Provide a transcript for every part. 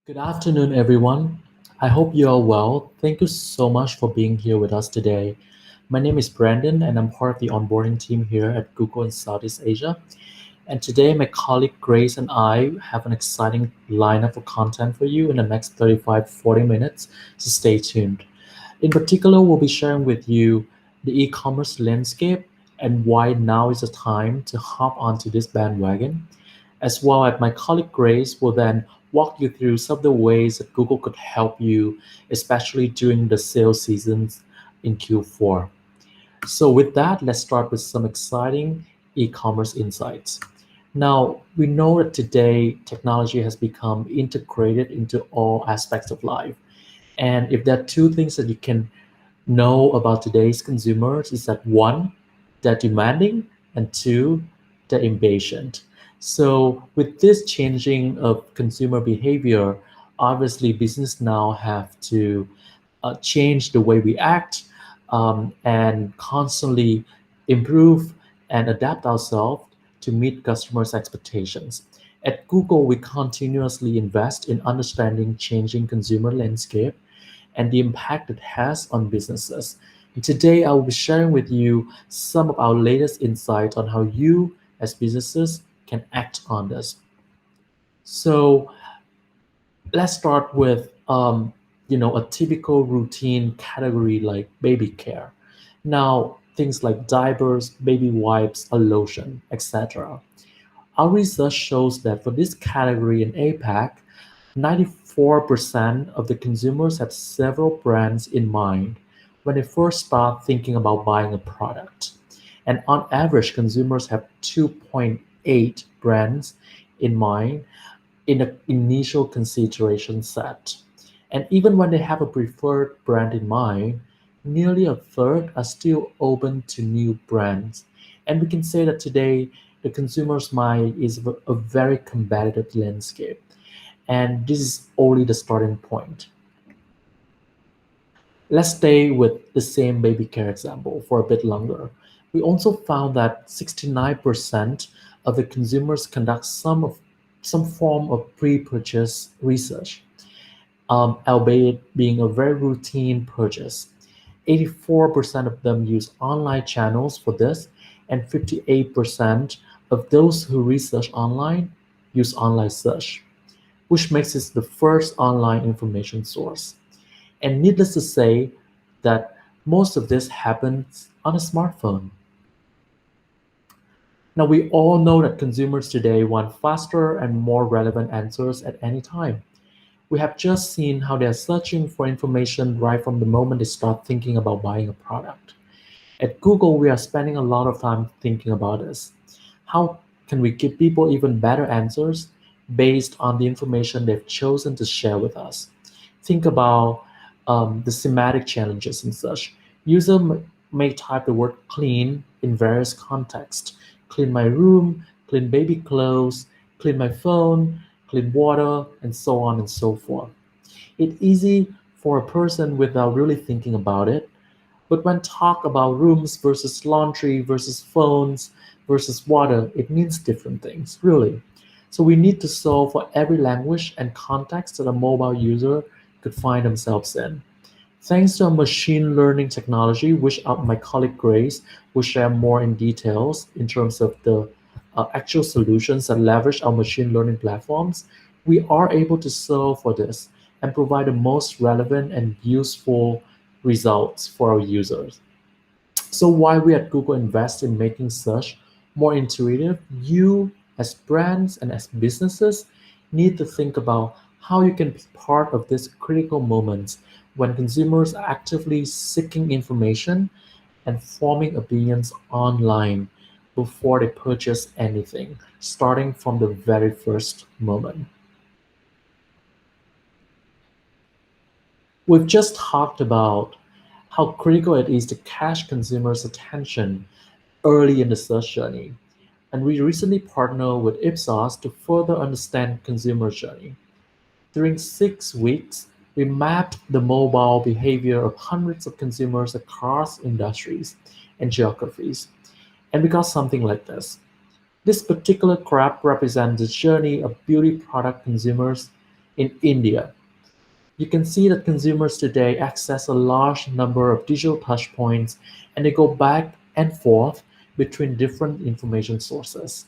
Good afternoon, everyone. I hope you are well. Thank you so much for being here with us today. My name is Brandon, and I'm part of the onboarding team here at Google in Southeast Asia. And today, my colleague Grace and I have an exciting lineup of content for you in the next 35 40 minutes, so stay tuned. In particular, we'll be sharing with you the e-commerce landscape and why now is the time to hop onto this bandwagon. As well as my colleague Grace will then walk you through some of the ways that Google could help you, especially during the sales seasons in Q4. So with that, let's start with some exciting e-commerce insights. Now, we know that today technology has become integrated into all aspects of life. And if there are two things that you can know about today's consumers is that one, they're demanding, and two, they're impatient. So with this changing of consumer behavior, obviously business now have to change the way we act and constantly improve and adapt ourselves to meet customers' expectations. At Google, we continuously invest in understanding changing consumer landscape and the impact it has on businesses. And today, I will be sharing with you some of our latest insights on how you, as businesses, can act on this. So, let's start with a typical routine category like baby care. Now, things like diapers, baby wipes, a lotion, etc. Our research shows that for this category in APAC, 94% of the consumers have several brands in mind when they first start thinking about buying a product. And on average, consumers have 2.8 brands in mind in the initial consideration set. And even when they have a preferred brand in mind, nearly a third are still open to new brands. And we can say that today, the consumer's mind is a very competitive landscape. And this is only the starting point. Let's stay with the same baby care example for a bit longer. We also found that 69% of the consumers conduct some form of pre-purchase research, albeit being a very routine purchase. 84% of them use online channels for this, and 58% of those who research online use online search, which makes it the first online information source. And needless to say, that most of this happens on a smartphone. Now, we all know that consumers today want faster and more relevant answers at any time. We have just seen how they are searching for information right from the moment they start thinking about buying a product. At Google, we are spending a lot of time thinking about this. How can we give people even better answers based on the information they've chosen to share with us? Think about the semantic challenges and such. May type the word clean in various contexts. Clean my room, clean baby clothes, clean my phone, clean water, and so on and so forth. It's easy for a person without really thinking about it, but when talk about rooms versus laundry versus phones versus water, it means different things, really. So we need to solve for every language and context that a mobile user could find themselves in. Thanks to a machine learning technology, which my colleague Grace will share more in details in terms of the actual solutions that leverage our machine learning platforms, we are able to solve for this and provide the most relevant and useful results for our users. So why we at Google invest in making search more intuitive, you as brands and as businesses need to think about how you can be part of this critical moment when consumers are actively seeking information and forming opinions online before they purchase anything, starting from the very first moment. We've just talked about how critical it is to catch consumers' attention early in the search journey. And we recently partnered with Ipsos to further understand consumer journey. During 6 weeks, we mapped the mobile behavior of hundreds of consumers across industries and geographies. And we got something like this. This particular graph represents the journey of beauty product consumers in India. You can see that consumers today access a large number of digital touchpoints and they go back and forth between different information sources.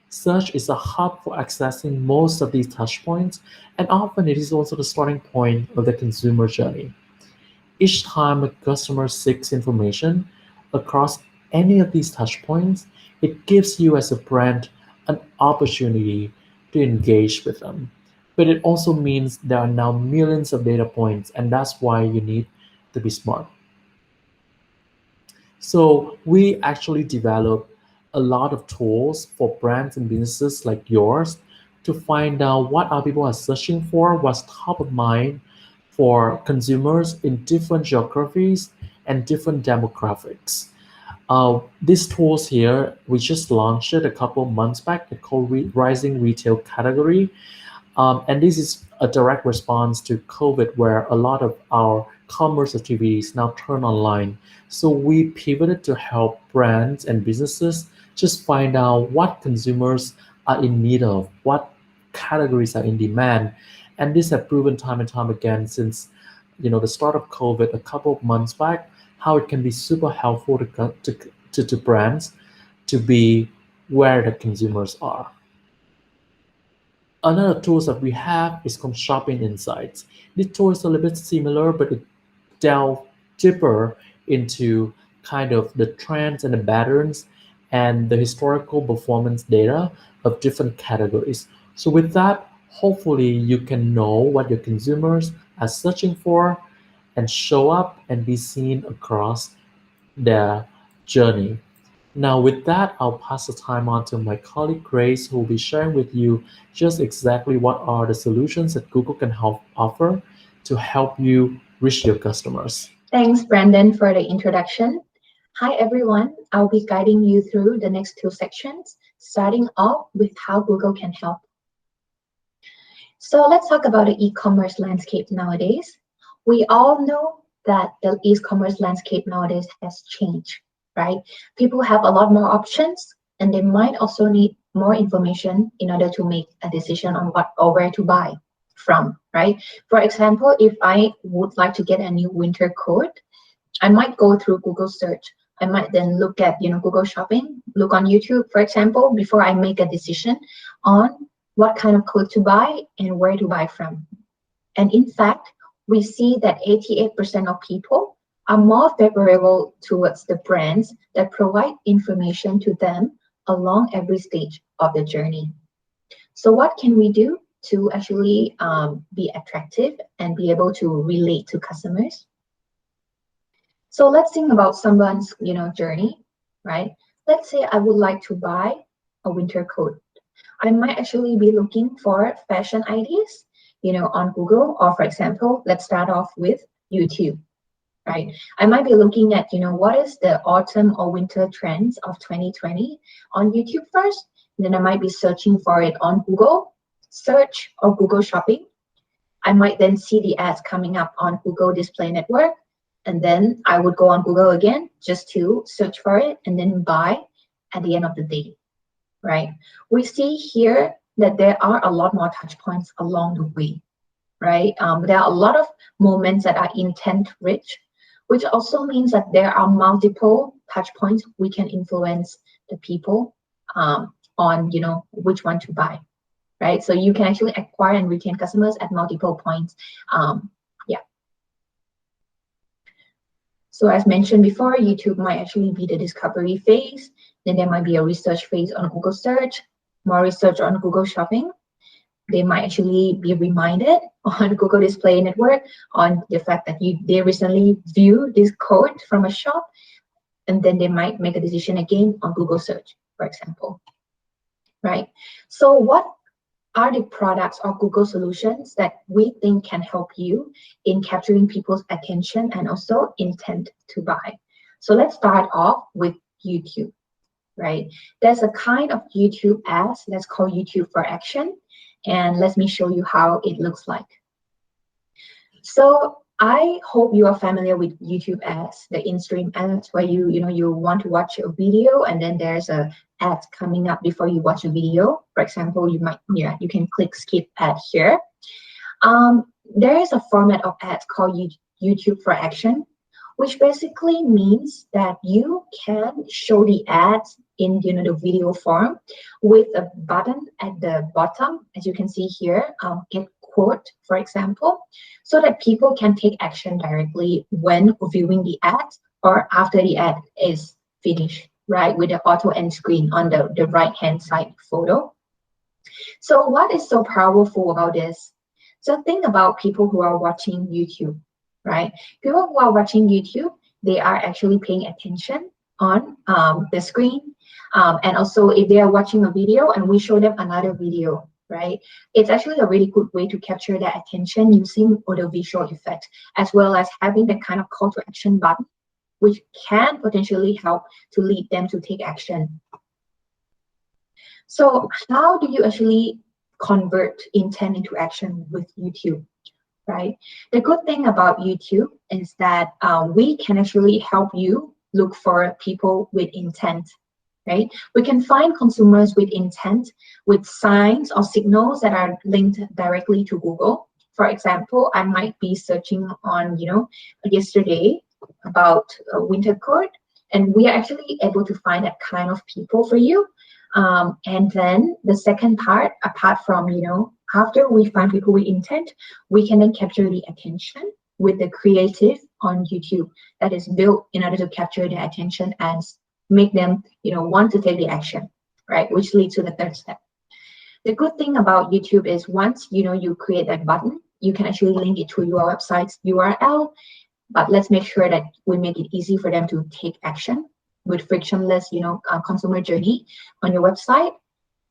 Search is a hub for accessing most of these touchpoints, and often it is also the starting point of the consumer journey. Each time a customer seeks information across any of these touchpoints, it gives you as a brand an opportunity to engage with them. But it also means there are now millions of data points, and that's why you need to be smart. So we actually develop a lot of tools for brands and businesses like yours to find out what our people are searching for, what's top of mind for consumers in different geographies and different demographics. These tools here, we just launched it a couple of months back. They're called Rising Retail Category. And this is a direct response to COVID, where a lot of our commerce activities now turn online. So we pivoted to help brands and businesses just find out what consumers are in need of, what categories are in demand. And this have proven time and time again since the start of COVID a couple of months back, how it can be super helpful to brands to be where the consumers are. Another tools that we have is called Shopping Insights. This tool is a little bit similar, but it delve deeper into kind of the trends and the patterns and the historical performance data of different categories. So with that, hopefully you can know what your consumers are searching for and show up and be seen across their journey. Now, with that, I'll pass the time on to my colleague Grace, who will be sharing with you just exactly what are the solutions that Google can help offer to help you reach your customers. Thanks, Brandon, for the introduction. Hi, everyone. I'll be guiding you through the next two sections, starting off with how Google can help. So let's talk about the e-commerce landscape nowadays. We all know that the e-commerce landscape nowadays has changed, right? People have a lot more options, and they might also need more information in order to make a decision on what or where to buy from, right? For example, if I would like to get a new winter coat, I might go through Google search. I might then look at Google Shopping, look on YouTube, for example, before I make a decision on what kind of coat to buy and where to buy from. And in fact, we see that 88% of people are more favorable towards the brands that provide information to them along every stage of the journey. So what can we do to actually be attractive and be able to relate to customers? So let's think about someone's journey, right? Let's say I would like to buy a winter coat. I might actually be looking for fashion ideas, on Google, or for example, let's start off with YouTube, right? I might be looking at, what is the autumn or winter trends of 2020 on YouTube first. And then I might be searching for it on Google search or Google Shopping. I might then see the ads coming up on Google Display Network. And then I would go on Google again just to search for it and then buy at the end of the day, right? We see here that there are a lot more touch points along the way, right? There are a lot of moments that are intent rich, which also means that there are multiple touch points we can influence the people on, which one to buy, right? So you can actually acquire and retain customers at multiple points. So as mentioned before, YouTube might actually be the discovery phase. Then there might be a research phase on Google search, more research on Google Shopping. They might actually be reminded on Google Display Network on the fact that they recently viewed this code from a shop, and then they might make a decision again on Google search, for example, right? So what are the products or Google solutions that we think can help you in capturing people's attention and also intent to buy? So let's start off with YouTube, right? There's a kind of YouTube ads that's called YouTube for Action. And let me show you how it looks like. So I hope you are familiar with YouTube ads, the in-stream ads where you want to watch a video and then there's a ad coming up before you watch a video. For example, you can click skip ad here. There is a format of ads called YouTube for Action, which basically means that you can show the ads in the video form with a button at the bottom, as you can see here, get quote, for example, so that people can take action directly when viewing the ad or after the ad is finished, right, with the auto end screen on the right hand side photo. So what is so powerful about this? So think about people who are watching YouTube, right? People who are watching YouTube, they are actually paying attention on the screen. And also if they are watching a video and we show them another video, right? It's actually a really good way to capture their attention using audio visual effect, as well as having that kind of call to action button, which can potentially help to lead them to take action. So how do you actually convert intent into action with YouTube, right? The good thing about YouTube is that we can actually help you look for people with intent, right? We can find consumers with intent, with signs or signals that are linked directly to Google. For example, I might be searching on, yesterday about a winter coat, and we are actually able to find that kind of people for you. And then the second part, apart from, after we find people with intent, we can then capture the attention with the creative on YouTube that is built in order to capture their attention and make them, want to take the action, right? Which leads to the third step. The good thing about YouTube is once, you create that button, you can actually link it to your website's URL, but let's make sure that we make it easy for them to take action with frictionless, consumer journey on your website.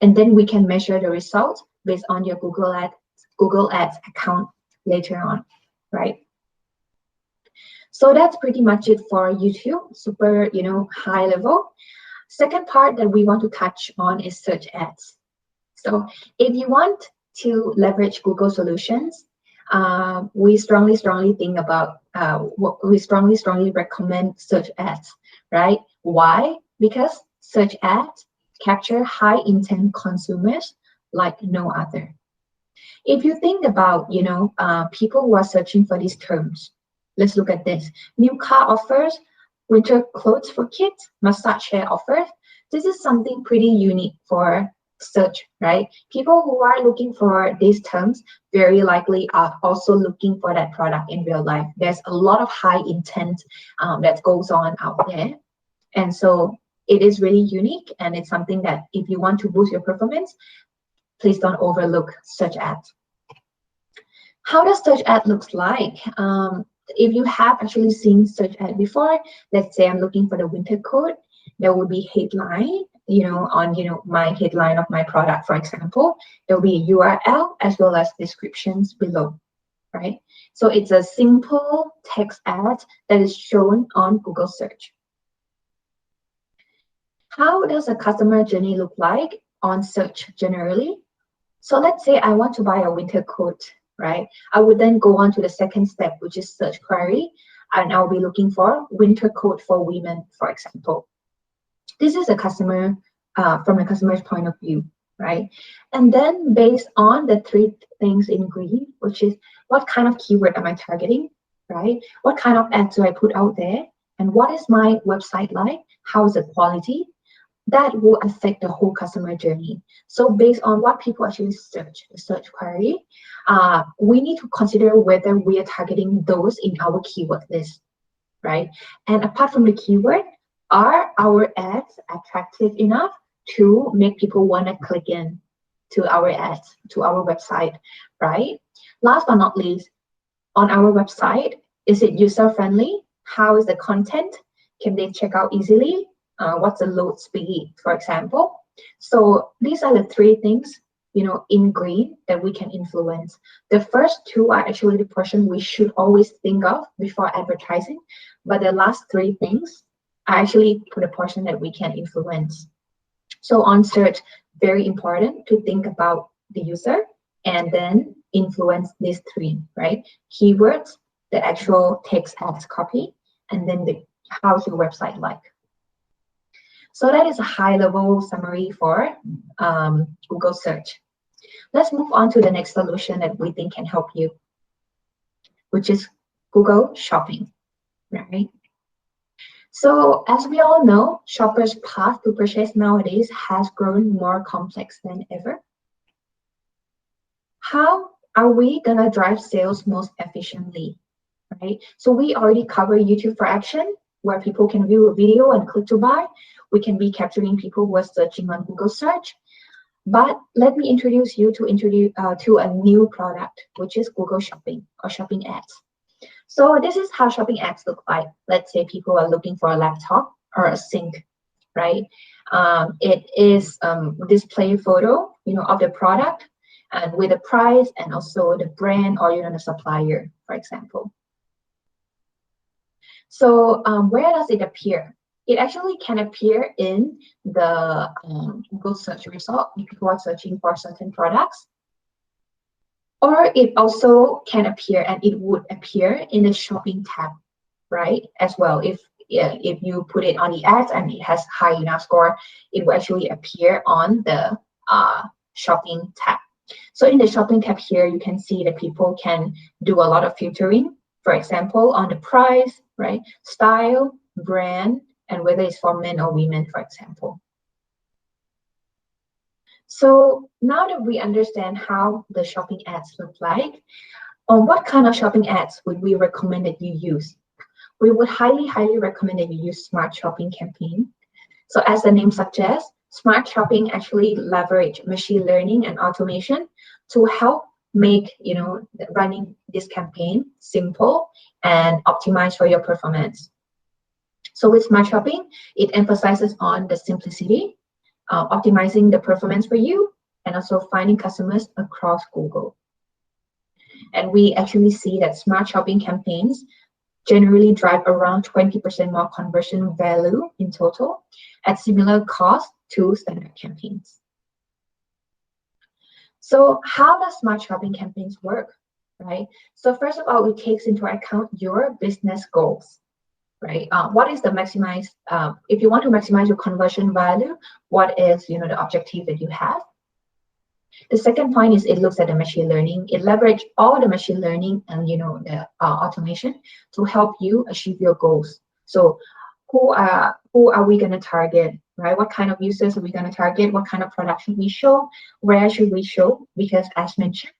And then we can measure the results based on your Google Ads account later on, right? So that's pretty much it for YouTube, super, high level. Second part that we want to touch on is search ads. So if you want to leverage Google solutions, we strongly think about we strongly recommend search ads, right? Why? Because search ads capture high intent consumers like no other. If you think about, people who are searching for these terms, let's look at this. New car offers, winter clothes for kids, massage hair offers. This is something pretty unique for search, right? People who are looking for these terms very likely are also looking for that product in real life. There's a lot of high intent that goes on out there. And so it is really unique, and it's something that if you want to boost your performance, please don't overlook search ads. How does search ad looks like? If you have actually seen search ad before, let's say I'm looking for the winter coat, there will be headline, on my headline of my product, for example. There will be a URL as well as descriptions below, right? So it's a simple text ad that is shown on Google search. How does a customer journey look like on search generally? So let's say I want to buy a winter coat, right? I would then go on to the second step, which is search query, and I'll be looking for winter coat for women, for example. This is a customer from a customer's point of view, right? And then based on the three things in green, which is what kind of keyword am I targeting, right? What kind of ads do I put out there? And what is my website like? How is the quality? That will affect the whole customer journey. So based on what people actually search, the search query, we need to consider whether we are targeting those in our keyword list, right? And apart from the keyword, are our ads attractive enough to make people want to click in to our ads, to our website, right? Last but not least, on our website, is it user-friendly? How is the content? Can they check out easily? What's the load speed, for example? So these are the three things, in green that we can influence. The first two are actually the portion we should always think of before advertising, but the last three things are actually the portion that we can influence. So on search, very important to think about the user and then influence these three, right? Keywords, the actual text ads copy, and then how's your website like? So that is a high-level summary for Google search. Let's move on to the next solution that we think can help you, which is Google Shopping, right? So as we all know, shoppers' path to purchase nowadays has grown more complex than ever. How are we gonna drive sales most efficiently, right? So we already cover YouTube for Action, where people can view a video and click to buy. We can be capturing people who are searching on Google search. But let me introduce you to a new product, which is Google Shopping or Shopping Ads. So this is how shopping ads look like. Let's say people are looking for a laptop or a sink, right? It is display photo, of the product and with the price and also the brand or the supplier, for example. So where does it appear? It actually can appear in the Google search result if people are searching for certain products. Or it also can appear, and it would appear in the shopping tab, right? As well, if you put it on the ads and it has high enough score, it will actually appear on the shopping tab. So in the shopping tab here, you can see that people can do a lot of filtering. For example, on the price, right? Style, brand, and whether it's for men or women, for example. So now that we understand how the shopping ads look like, what kind of shopping ads would we recommend that you use? We would highly recommend that you use smart shopping campaign. So as the name suggests, smart shopping actually leverage machine learning and automation to help make running this campaign simple and optimized for your performance. So with smart shopping, it emphasizes on the simplicity, optimizing the performance for you, and also finding customers across Google. And we actually see that smart shopping campaigns generally drive around 20% more conversion value in total at similar cost to standard campaigns. So how does smart shopping campaigns work, right? So first of all, it takes into account your business goals, right? What is the maximize, if you want to maximize your conversion value, what is, the objective that you have? The second point is it looks at the machine learning. It leverages all the machine learning and, the automation to help you achieve your goals. So who are we going to target, right? What kind of users are we going to target? What kind of product should we show? Where should we show? Because as mentioned,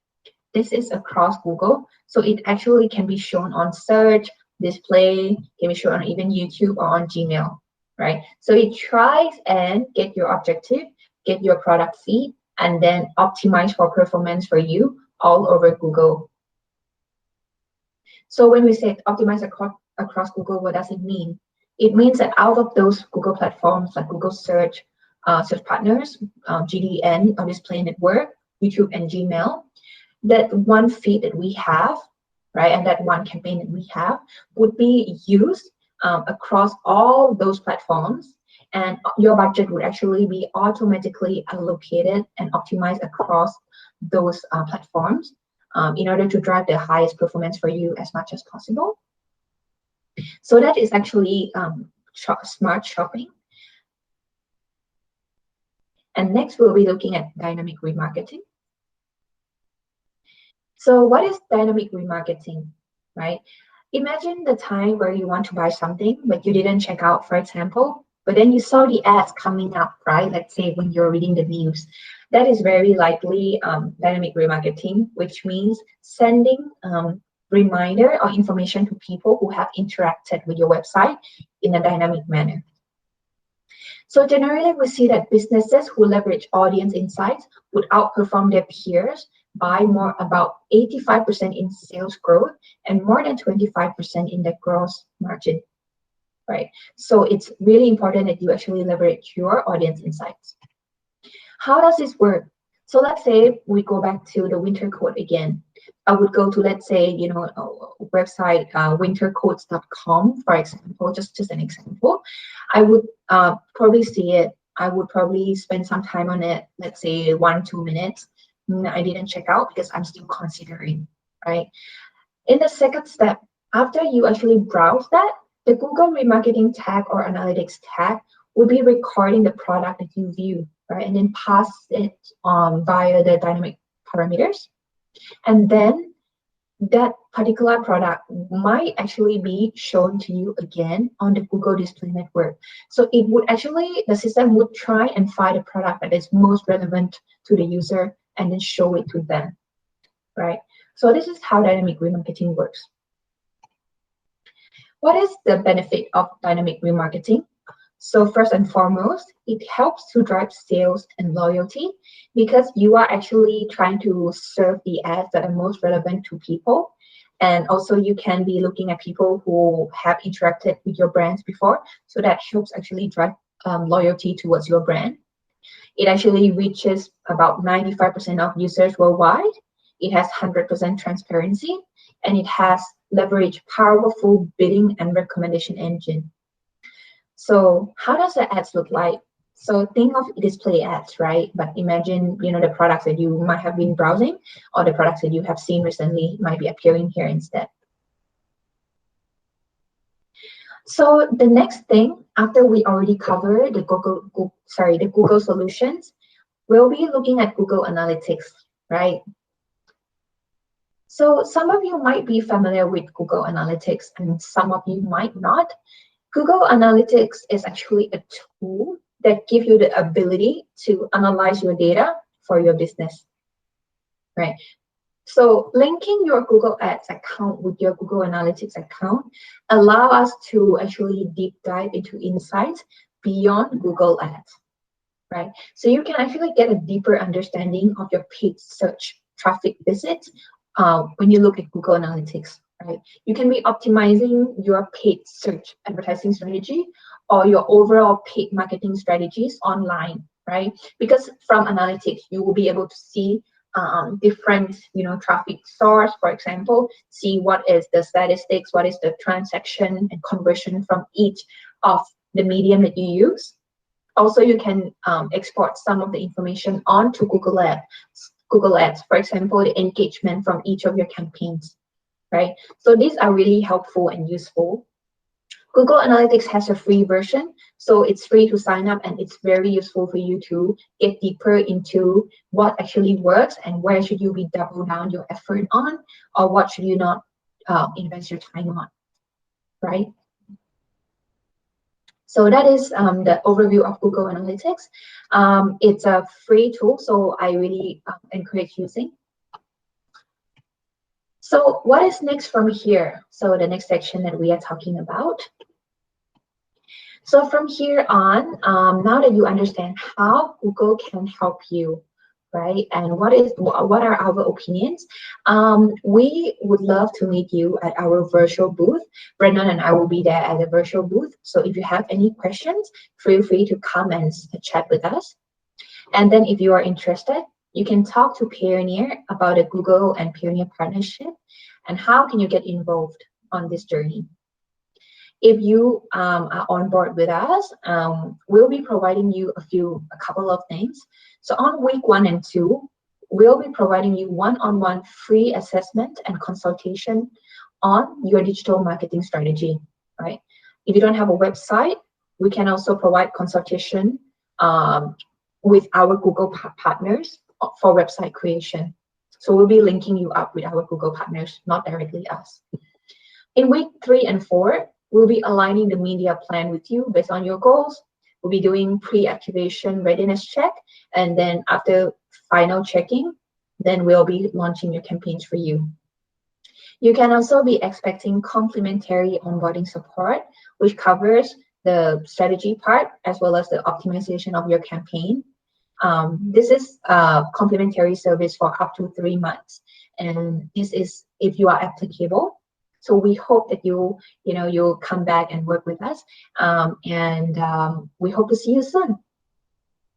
this is across Google. So it actually can be shown on search, display, can be shown on even YouTube or on Gmail, right? So it tries and get your objective, get your product feed, and then optimize for performance for you all over Google. So when we say optimize across Google, what does it mean? It means that out of those Google platforms like Google Search, Search Partners, GDN or Display Network, YouTube, and Gmail, that one feed that we have, right, and that one campaign that we have would be used across all those platforms, and your budget would actually be automatically allocated and optimized across those platforms in order to drive the highest performance for you as much as possible. So that is actually smart shopping. And next, we'll be looking at dynamic remarketing. So what is dynamic remarketing, right? Imagine the time where you want to buy something, but you didn't check out, for example, but then you saw the ads coming up, right? Let's say when you're reading the news. That is very likely dynamic remarketing, which means sending reminder or information to people who have interacted with your website in a dynamic manner. So generally, we see that businesses who leverage audience insights would outperform their peers by about 85% in sales growth and more than 25% in the gross margin, right? So it's really important that you actually leverage your audience insights. How does this work? So let's say we go back to the winter coat again. I would go to, let's say, a website, wintercoats.com, for example, just an example. I would probably see it. I would probably spend some time on it, let's say 1-2 minutes. I didn't check out because I'm still considering, right? In the second step, after you actually browse that, the Google Remarketing tag or analytics tag will be recording the product that you view, right? And then pass it via the dynamic parameters. And then that particular product might actually be shown to you again on the Google Display Network. So it would actually, the system would try and find a product that is most relevant to the user and then show it to them, right? So this is how dynamic remarketing works. What is the benefit of dynamic remarketing? So first and foremost, it helps to drive sales and loyalty because you are actually trying to serve the ads that are most relevant to people. And also you can be looking at people who have interacted with your brands before. So that helps actually drive loyalty towards your brand. It actually reaches about 95% of users worldwide. It has 100% transparency, and it has leveraged powerful bidding and recommendation engine. So how does the ads look like? So think of display ads, right? But imagine, the products that you might have been browsing or the products that you have seen recently might be appearing here instead. So the next thing, after we already covered the Google solutions, we'll be looking at Google Analytics, right? So some of you might be familiar with Google Analytics and some of you might not. Google Analytics is actually a tool that gives you the ability to analyze your data for your business, right? So linking your Google Ads account with your Google Analytics account allow us to actually deep dive into insights beyond Google Ads, right? So you can actually get a deeper understanding of your paid search traffic visits when you look at Google Analytics, right? You can be optimizing your paid search advertising strategy or your overall paid marketing strategies online, right? Because from analytics, you will be able to see different, traffic source, for example, see what is the statistics, what is the transaction and conversion from each of the medium that you use. Also, you can export some of the information onto Google Ads, for example, the engagement from each of your campaigns, right? So these are really helpful and useful. Google Analytics has a free version, so it's free to sign up and it's very useful for you to get deeper into what actually works and where should you be double down your effort on or what should you not invest your time on, right? So that is the overview of Google Analytics. It's a free tool, so I really encourage using. So what is next from here? So the next section that we are talking about. So from here on, now that you understand how Google can help you, right, and what are our opinions, we would love to meet you at our virtual booth. Brendan and I will be there at the virtual booth. So if you have any questions, feel free to come and chat with us. And then if you are interested, you can talk to Payoneer about the Google and Payoneer partnership and how can you get involved on this journey. If you are on board with us, we'll be providing you a couple of things. So on week 1 and 2, we'll be providing you one-on-one free assessment and consultation on your digital marketing strategy, right? If you don't have a website, we can also provide consultation with our Google partners for website creation. So we'll be linking you up with our Google partners, not directly us. In week 3 and 4, we'll be aligning the media plan with you based on your goals. We'll be doing pre-activation readiness check. And then after final checking, then we'll be launching your campaigns for you. You can also be expecting complimentary onboarding support, which covers the strategy part as well as the optimization of your campaign. This is a complimentary service for up to 3 months. And this is if you are applicable. So we hope that you'll come back and work with us, and we hope to see you soon.